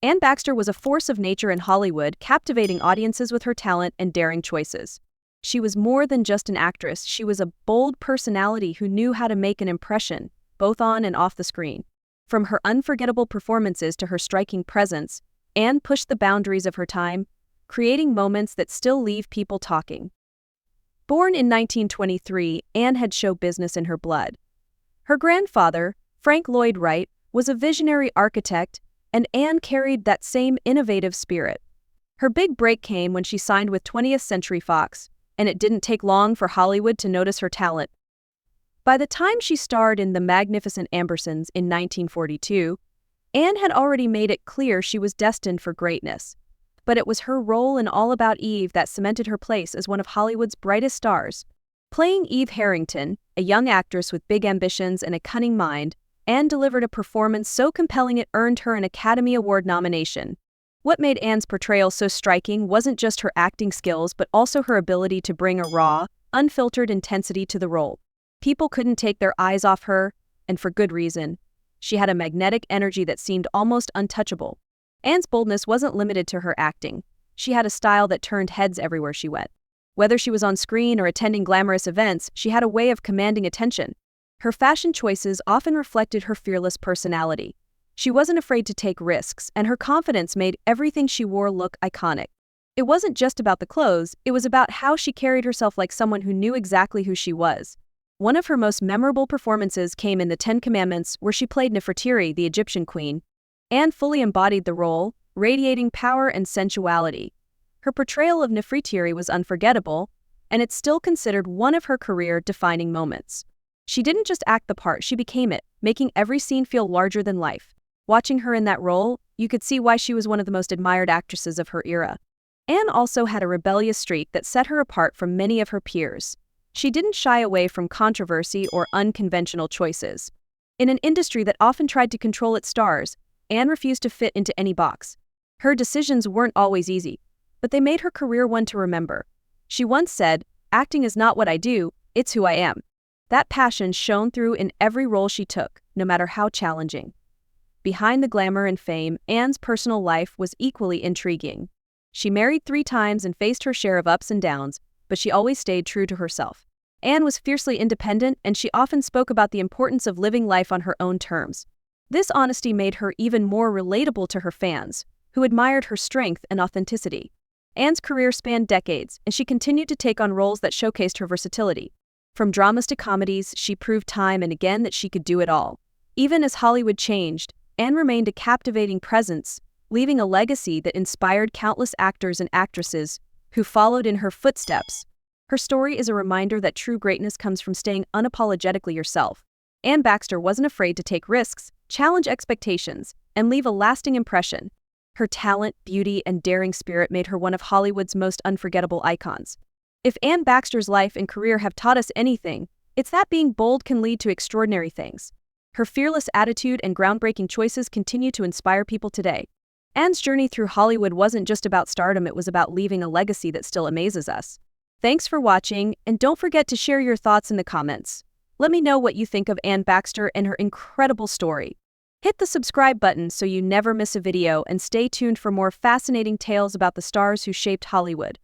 Anne Baxter was a force of nature in Hollywood, captivating audiences with her talent and daring choices. She was more than just an actress, she was a bold personality who knew how to make an impression, both on and off the screen. From her unforgettable performances to her striking presence, Anne pushed the boundaries of her time, creating moments that still leave people talking. Born in 1923, Anne had show business in her blood. Her grandfather, Frank Lloyd Wright, was a visionary architect, and Anne carried that same innovative spirit. Her big break came when she signed with 20th Century Fox, and it didn't take long for Hollywood to notice her talent. By the time she starred in The Magnificent Ambersons in 1942, Anne had already made it clear she was destined for greatness. But it was her role in All About Eve that cemented her place as one of Hollywood's brightest stars. Playing Eve Harrington, a young actress with big ambitions and a cunning mind, Anne delivered a performance so compelling it earned her an Academy Award nomination. What made Anne's portrayal so striking wasn't just her acting skills but also her ability to bring a raw, unfiltered intensity to the role. People couldn't take their eyes off her, and for good reason. She had a magnetic energy that seemed almost untouchable. Anne's boldness wasn't limited to her acting. She had a style that turned heads everywhere she went. Whether she was on screen or attending glamorous events, she had a way of commanding attention. Her fashion choices often reflected her fearless personality. She wasn't afraid to take risks, and her confidence made everything she wore look iconic. It wasn't just about the clothes, it was about how she carried herself like someone who knew exactly who she was. One of her most memorable performances came in The Ten Commandments, where she played Nefertiti, the Egyptian queen. Anne fully embodied the role, radiating power and sensuality. Her portrayal of Nefertiti was unforgettable, and it's still considered one of her career-defining moments. She didn't just act the part, she became it, making every scene feel larger than life. Watching her in that role, you could see why she was one of the most admired actresses of her era. Anne also had a rebellious streak that set her apart from many of her peers. She didn't shy away from controversy or unconventional choices. In an industry that often tried to control its stars, Anne refused to fit into any box. Her decisions weren't always easy, but they made her career one to remember. She once said, "Acting is not what I do, it's who I am." That passion shone through in every role she took, no matter how challenging. Behind the glamour and fame, Anne's personal life was equally intriguing. She married 3 times and faced her share of ups and downs, but she always stayed true to herself. Anne was fiercely independent, and she often spoke about the importance of living life on her own terms. This honesty made her even more relatable to her fans, who admired her strength and authenticity. Anne's career spanned decades, and she continued to take on roles that showcased her versatility. From dramas to comedies, she proved time and again that she could do it all. Even as Hollywood changed, Anne remained a captivating presence, leaving a legacy that inspired countless actors and actresses who followed in her footsteps. Her story is a reminder that true greatness comes from staying unapologetically yourself. Anne Baxter wasn't afraid to take risks, challenge expectations, and leave a lasting impression. Her talent, beauty, and daring spirit made her one of Hollywood's most unforgettable icons. If Anne Baxter's life and career have taught us anything, it's that being bold can lead to extraordinary things. Her fearless attitude and groundbreaking choices continue to inspire people today. Anne's journey through Hollywood wasn't just about stardom, it was about leaving a legacy that still amazes us. Thanks for watching, and don't forget to share your thoughts in the comments. Let me know what you think of Anne Baxter and her incredible story. Hit the subscribe button so you never miss a video, and stay tuned for more fascinating tales about the stars who shaped Hollywood.